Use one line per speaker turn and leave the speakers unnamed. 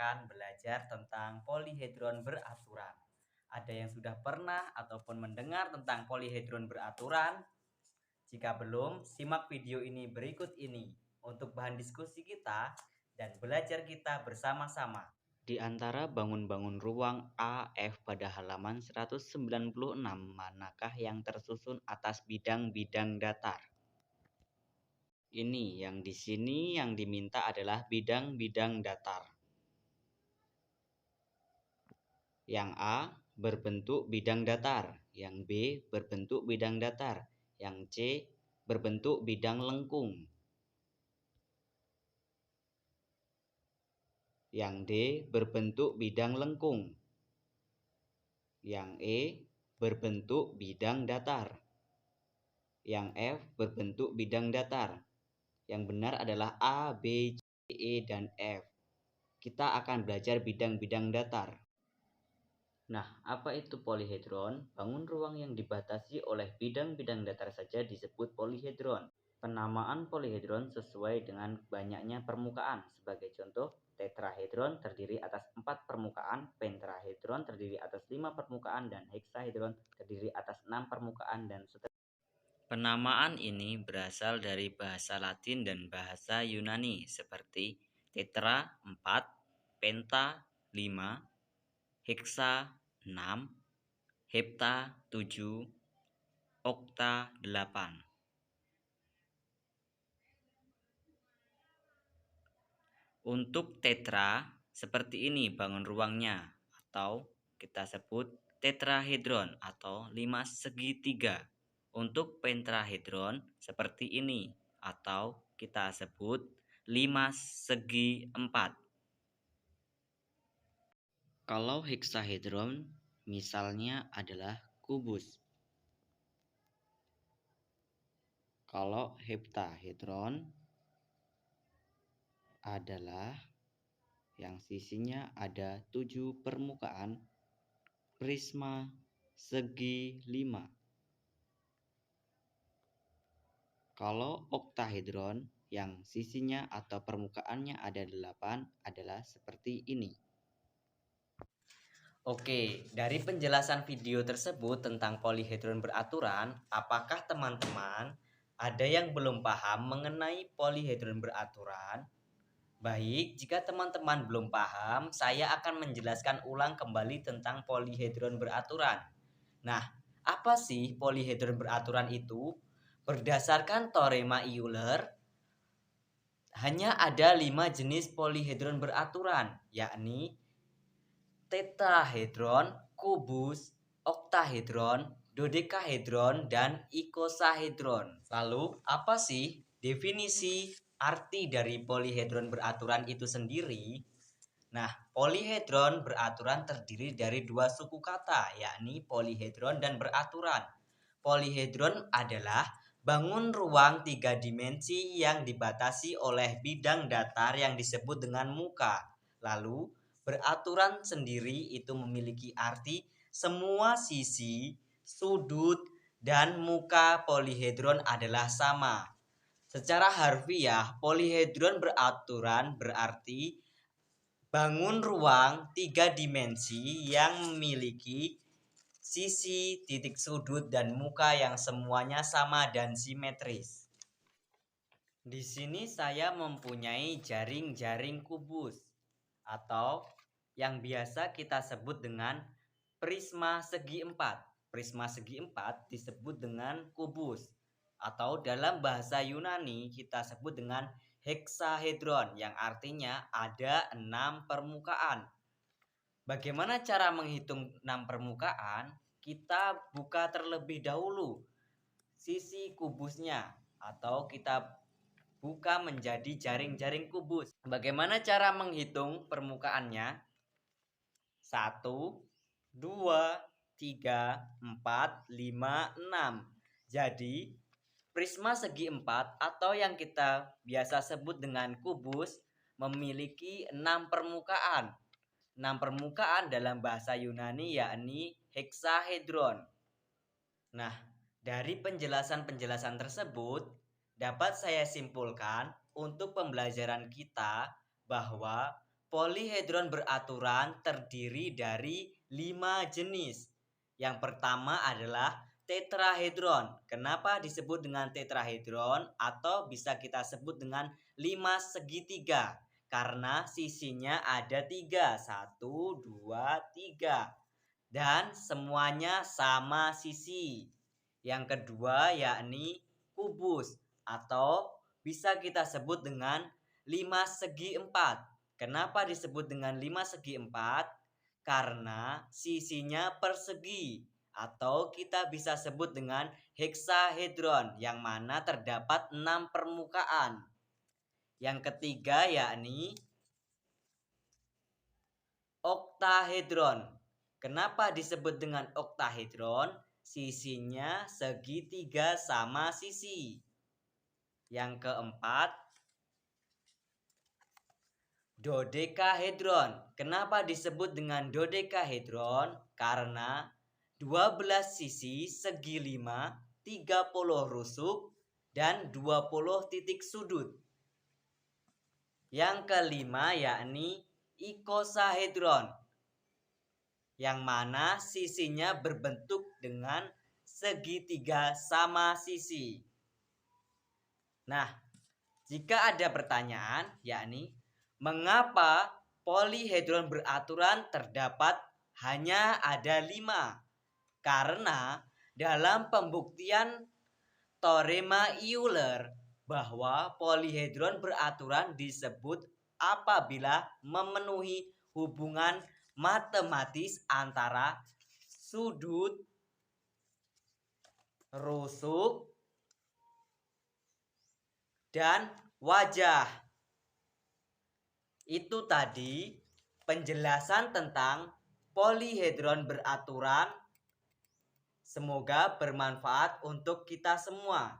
akan belajar tentang polihedron beraturan. Ada yang sudah pernah ataupun mendengar tentang polihedron beraturan? Jika belum, simak video ini berikut ini untuk bahan diskusi kita dan belajar kita bersama-sama. Di antara bangun-bangun ruang AF pada halaman 196, manakah yang tersusun atas bidang-bidang datar? Ini yang di sini yang diminta adalah bidang-bidang datar. Yang A berbentuk bidang datar, yang B berbentuk bidang datar, yang C berbentuk bidang lengkung, yang D berbentuk bidang lengkung, yang E berbentuk bidang datar, yang F berbentuk bidang datar. Yang benar adalah A, B, C, E, dan F. Kita akan belajar bidang-bidang datar. Nah, apa itu polihedron? Bangun ruang yang dibatasi oleh bidang-bidang datar saja disebut polihedron. Penamaan polihedron sesuai dengan banyaknya permukaan. Sebagai contoh, tetrahedron terdiri atas 4 permukaan, pentrahedron terdiri atas 5 permukaan, dan heksahedron terdiri atas 6 permukaan, dan seterusnya. Penamaan ini berasal dari bahasa Latin dan bahasa Yunani seperti tetra 4, penta 5, heksa 6, hepta 7, okta 8. Untuk tetra seperti ini bangun ruangnya, atau kita sebut tetrahedron atau 5 segitiga. Untuk pentrahedron seperti ini, atau kita sebut 5 segi 4. Kalau heksahedron misalnya adalah kubus. Kalau heptahedron adalah yang sisinya ada 7 permukaan, prisma segi 5. Kalau oktahedron yang sisinya atau permukaannya ada 8 adalah seperti ini. Oke, dari penjelasan video tersebut tentang polihedron beraturan, apakah teman-teman ada yang belum paham mengenai polihedron beraturan? Baik, jika teman-teman belum paham, saya akan menjelaskan ulang kembali tentang polihedron beraturan. Nah, apa sih polihedron beraturan itu? Berdasarkan teorema Euler, hanya ada 5 jenis polihedron beraturan, yakni tetrahedron, kubus, oktahedron, dodekahedron, dan ikosahedron. Lalu, apa sih definisi arti dari polihedron beraturan itu sendiri? Nah, polihedron beraturan terdiri dari 2 suku kata, yakni polihedron dan beraturan. Polihedron adalah bangun ruang 3 dimensi yang dibatasi oleh bidang datar yang disebut dengan muka. Lalu, beraturan sendiri itu memiliki arti semua sisi, sudut, dan muka polihedron adalah sama. Secara harfiah, polihedron beraturan berarti bangun ruang 3 dimensi yang memiliki sisi, titik sudut, dan muka yang semuanya sama dan simetris. Di sini saya mempunyai jaring-jaring kubus atau yang biasa kita sebut dengan prisma segi 4. Prisma segi 4 disebut dengan kubus atau dalam bahasa Yunani kita sebut dengan heksahedron yang artinya ada 6 permukaan. Bagaimana cara menghitung 6 permukaan? Kita buka terlebih dahulu sisi kubusnya atau kita buka menjadi jaring-jaring kubus. Bagaimana cara menghitung permukaannya? 1, 2, 3, 4, 5, 6. Jadi, prisma segi 4 atau yang kita biasa sebut dengan kubus memiliki 6 permukaan. 6 permukaan dalam bahasa Yunani yakni heksahedron. Nah, dari penjelasan-penjelasan tersebut dapat saya simpulkan untuk pembelajaran kita bahwa
Polihedron beraturan terdiri dari 5 jenis. Yang pertama adalah tetrahedron. Kenapa disebut dengan tetrahedron atau bisa kita sebut dengan 5 segitiga? Karena sisinya ada 3, 1, 2, 3. Dan semuanya sama sisi. Yang kedua yakni kubus atau bisa kita sebut dengan 5 segi 4. Kenapa disebut dengan 5 segi 4? Karena sisinya persegi atau kita bisa sebut dengan heksahedron yang mana terdapat 6 permukaan. Yang ketiga yakni oktahedron. Kenapa disebut dengan oktahedron? Sisinya segitiga sama sisi. Yang keempat, dodekahedron. Kenapa disebut dengan dodekahedron? Karena 12 sisi segi 5, 30 rusuk, dan 20 titik sudut. Yang kelima yakni ikosahedron, yang mana sisinya berbentuk dengan segitiga sama sisi. Nah, jika ada pertanyaan yakni mengapa polihedron beraturan terdapat hanya ada 5? Karena dalam pembuktian teorema Euler bahwa polihedron beraturan disebut apabila memenuhi hubungan matematis antara sudut, rusuk, dan wajah. Itu tadi penjelasan tentang polihedron beraturan. Semoga bermanfaat untuk kita semua.